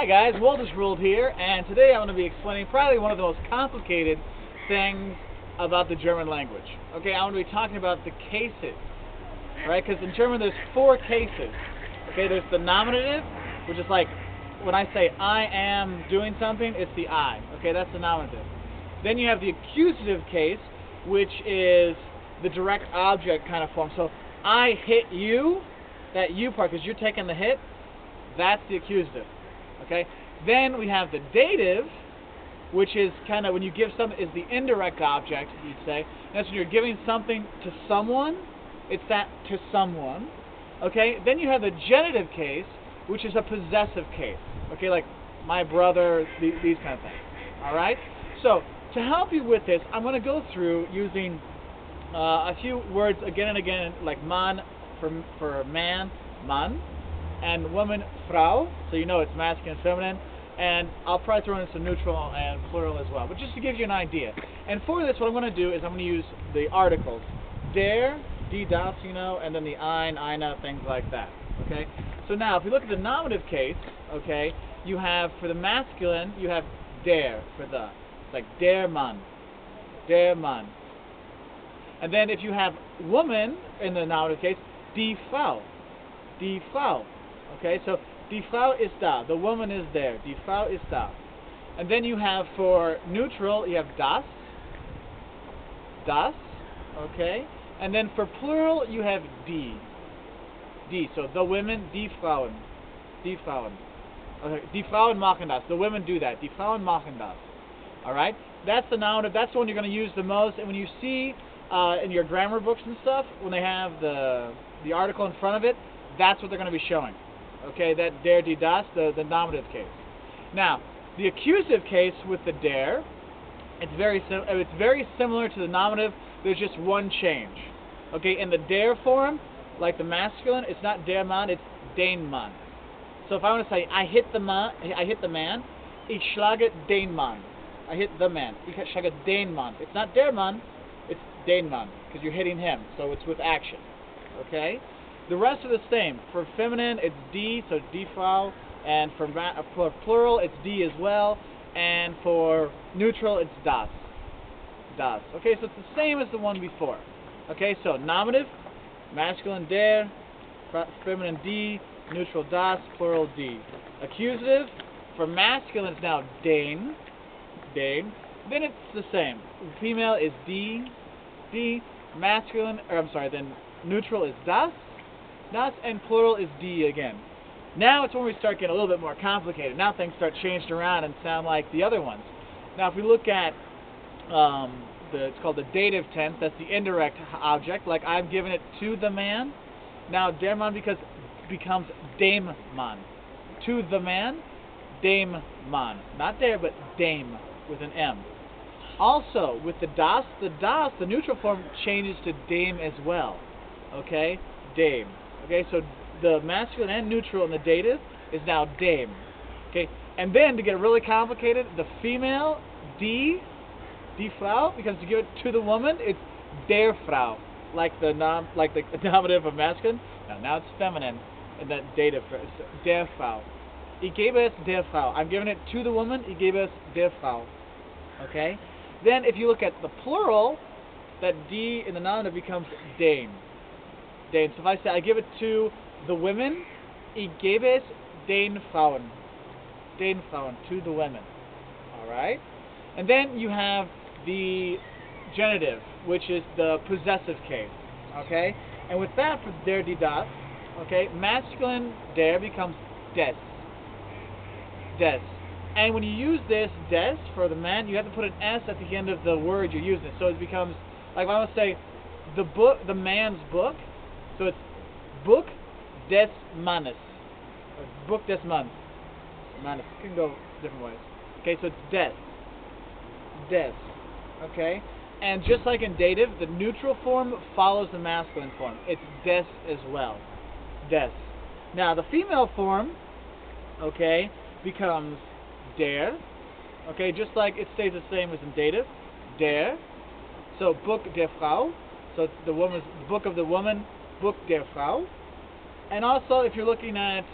Hi guys, Walter's World here, and today I'm going to be explaining probably one of the most complicated things about the German language. Okay, I'm going to be talking about the cases, right? Because in German there's 4 cases. Okay, there's the nominative, which is like when I say I am doing something, it's the I. Okay, that's the nominative. Then you have the accusative case, which is the direct object kind of form. So I hit you, that you part, because you're taking the hit, that's the accusative. Okay. Then we have the dative, which is kind of when you give something, is the indirect object, you'd say. That's when you're giving something to someone. It's that to someone. Okay. Then you have the genitive case, which is a possessive case. Okay, like my brother, these kind of things. All right. So to help you with this, I'm going to go through using a few words again and again, like man for man, Mann. And woman, Frau, so you know it's masculine and feminine, and I'll probably throw in some neutral and plural as well, but just to give you an idea. And for this, what I'm going to do is I'm going to use the articles, der, die, das, you know, and then the ein, eine, things like that, okay? So now, if you look at the nominative case, okay, you have, for the masculine, you have der, for the, it's like der Mann, der Mann. And then if you have woman in the nominative case, die Frau, die Frau. Okay, so die Frau ist da, the woman is there, die Frau ist da. And then you have for neutral, you have das, das, okay. And then for plural, you have die, so the women, die Frauen, die Frauen. Okay, die Frauen machen das, the women do that, die Frauen machen das. Alright, that's the nominative, that's the one you're going to use the most. And when you see in your grammar books and stuff, when they have the article in front of it, that's what they're going to be showing. Okay, that der, die, das, the nominative case. Now, the accusative case with the der, it's very similar to the nominative. There's just one change. Okay, in the der form, like the masculine, it's not der Mann, it's den Mann. So if I want to say I hit the man, ich schlage den Mann. I hit the man. Ich schlage den Mann. It's not der Mann, it's den Mann, because you're hitting him. So it's with action. Okay. The rest are the same. For feminine, it's die, so die Frau, and for plural, it's die as well, and for neutral, it's das, das. Okay, so it's the same as the one before. Okay, so nominative, masculine der, feminine die, neutral das, plural die. Accusative, for masculine, it's now den, den. Then it's the same. Female is die, masculine, then neutral is das, das, and plural is die again. Now it's when we start getting a little bit more complicated. Now things start changed around and sound like the other ones. Now if we look at it's called the dative tense, that's the indirect object, like I've given it to the man. Now der Mann becomes dem Mann. To the man, dem Mann. Not der, but dem with an M. Also, with the das, the neutral form changes to dem as well. Okay? Dem. Okay, so the masculine and neutral in the dative is now dem. Okay, and then to get really complicated, the female, die Frau, because to give it to the woman, it's der Frau, like the nominative of masculine. Now it's feminine in that dative, it's der Frau. Ich gebe es der Frau. I'm giving it to the woman. Ich gebe es der Frau. Okay. Then if you look at the plural, that die in the nominative becomes den. Den. So if I say I give it to the women, ich gebe es den Frauen. Den Frauen, to the women. Alright? And then you have the genitive, which is the possessive case. Okay? And with that, for der, die, das, okay, masculine der becomes des. Des. And when you use this des for the man, you have to put an S at the end of the word you're using. So it becomes, like if I want to say the man's book, so it's Buch des Mannes. Or Buch des Mannes. Mannes. It can go different ways. Okay, so it's des. Des. Okay? And just like in dative, the neutral form follows the masculine form. It's des as well. Des. Now, the female form, okay, becomes der. Okay, just like it stays the same as in dative. Der. So, Buch der Frau. So it's the book of the woman, Buch der Frau. And also, if you're looking at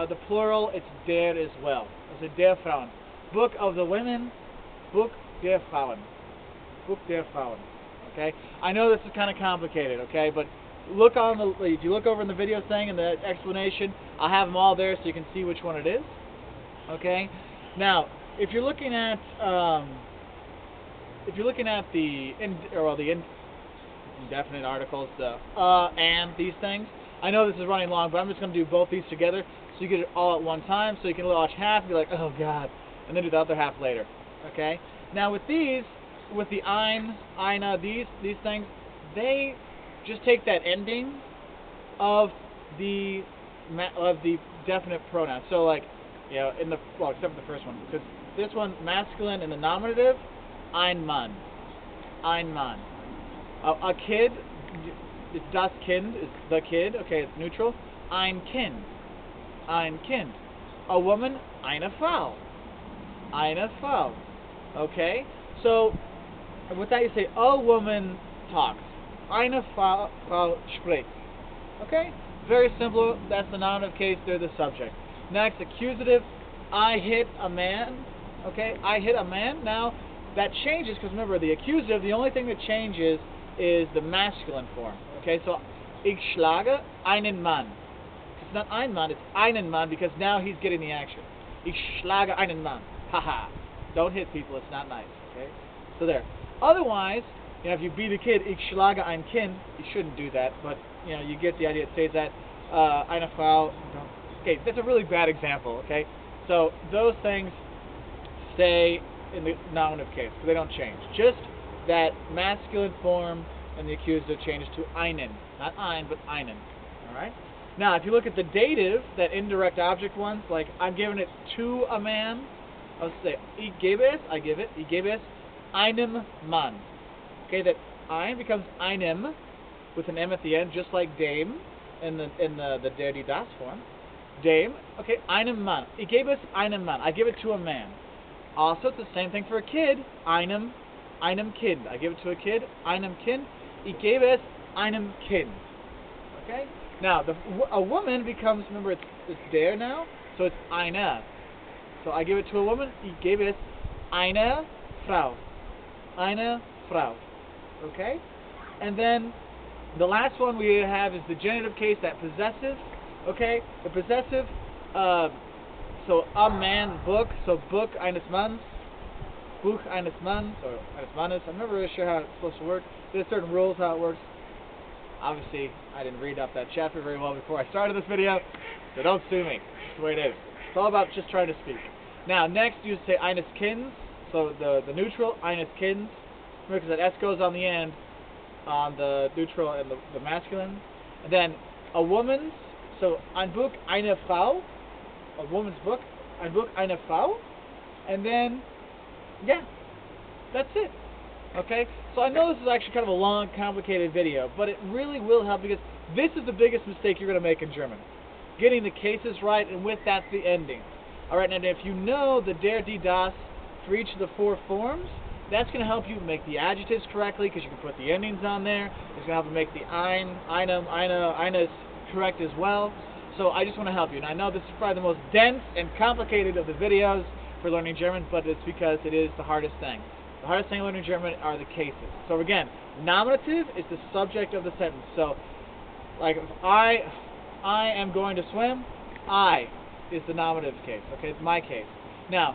the plural, it's der as well. It's a der Frauen. Book of the women, Buch der Frauen. Buch der Frauen. Okay? I know this is kind of complicated, okay? But look on the, if you look over in the video thing and the explanation, I'll have them all there so you can see which one it is. Okay? Now, if you're looking at the indefinite articles, the and these things, I know this is running long, but I'm just going to do both these together so you get it all at one time, so you can watch half and be like, oh God, and then do the other half later. Okay? Now with these, with the eine, these things, they just take that ending of the definite pronoun. So like, you know, in the, well, except for the first one, because this one, masculine in the nominative, ein Mann. Ein Mann. A kid, it's das Kind, is the kid, okay, it's neutral. Ein Kind. Ein Kind. A woman, eine Frau. Eine Frau. Okay? So, with that you say, a woman talks. Eine Frau spricht. Okay? Very simple. That's the nominative case. They're the subject. Next, accusative. I hit a man. Okay? I hit a man. Now, that changes because remember, the accusative, the only thing that changes is the masculine form. Okay? So, ich schlage einen Mann. It's not ein Mann, it's einen Mann because now he's getting the action. Ich schlage einen Mann. Haha. Don't hit people. It's not nice. Okay? So there. Otherwise, you know, if you beat a kid, ich schlage ein Kind, you shouldn't do that, but, you know, you get the idea. It says that, eine Frau, okay, that's a really bad example, okay? So, those things stay in the nominative case, so they don't change. Just that masculine form and the accusative changes to einen. Not ein, but einen, alright? Now, if you look at the dative, that indirect object ones, like, I'm giving it to a man, I'll say, ich gebe es, I give it, ich gebe es, einem Mann. Okay, that ein becomes einem with an M at the end, just like dem in the der die das form. Dem, okay, einem Mann. Ich gebe es einem Mann. I give it to a man. Also, it's the same thing for a kid. Einem Kind. I give it to a kid. Einem Kind. Ich gebe es einem Kind. Okay. Now, a woman becomes, remember, it's der now, so it's eine. So I give it to a woman. Ich gebe es eine Frau. Eine Frau. Okay? And then the last one we have is the genitive case, that possessive. Okay? The possessive, so a man, book, so book eines Manns, Buch eines Manns, or eines Mannes. I'm not really sure how it's supposed to work. There's certain rules how it works. Obviously, I didn't read up that chapter very well before I started this video, so don't sue me. That's the way it is. It's all about just trying to speak. Now, next you say eines Kinds, so the neutral, eines Kinds. Because that S goes on the end on the neutral and the masculine. And then a woman's, so ein Buch, eine Frau, a woman's book, ein Buch, eine Frau. And then, yeah, that's it. Okay? So I know this is actually kind of a long, complicated video, but it really will help because this is the biggest mistake you're going to make in German. Getting the cases right, and with that, the ending. Alright, and if you know the der, die, das for each of the four forms, that's going to help you make the adjectives correctly because you can put the endings on there. It's going to help you make the ein, einem, eine is correct as well. So I just want to help you. And I know this is probably the most dense and complicated of the videos for learning German, but it's because it is the hardest thing. The hardest thing learning German are the cases. So again, nominative is the subject of the sentence. So, like, if I am going to swim, I is the nominative case. Okay, it's my case. Now,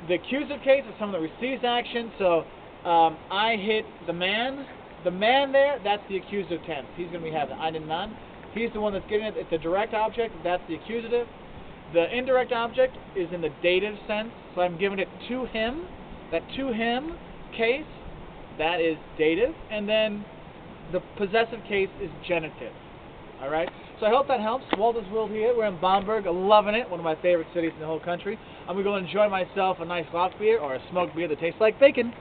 the accusative case is someone that receives action. So, I hit the man. The man there, that's the accusative tense. He's going to be having einen Mann. He's the one that's getting it. It's a direct object. That's the accusative. The indirect object is in the dative sense. So I'm giving it to him. That to him case, that is dative. And then the possessive case is genitive. Alright? So I hope that helps. Walter's World here. We're in Bamberg. I'm loving it. One of my favorite cities in the whole country. I'm going to go enjoy myself a nice Lauf beer or a smoked beer that tastes like bacon.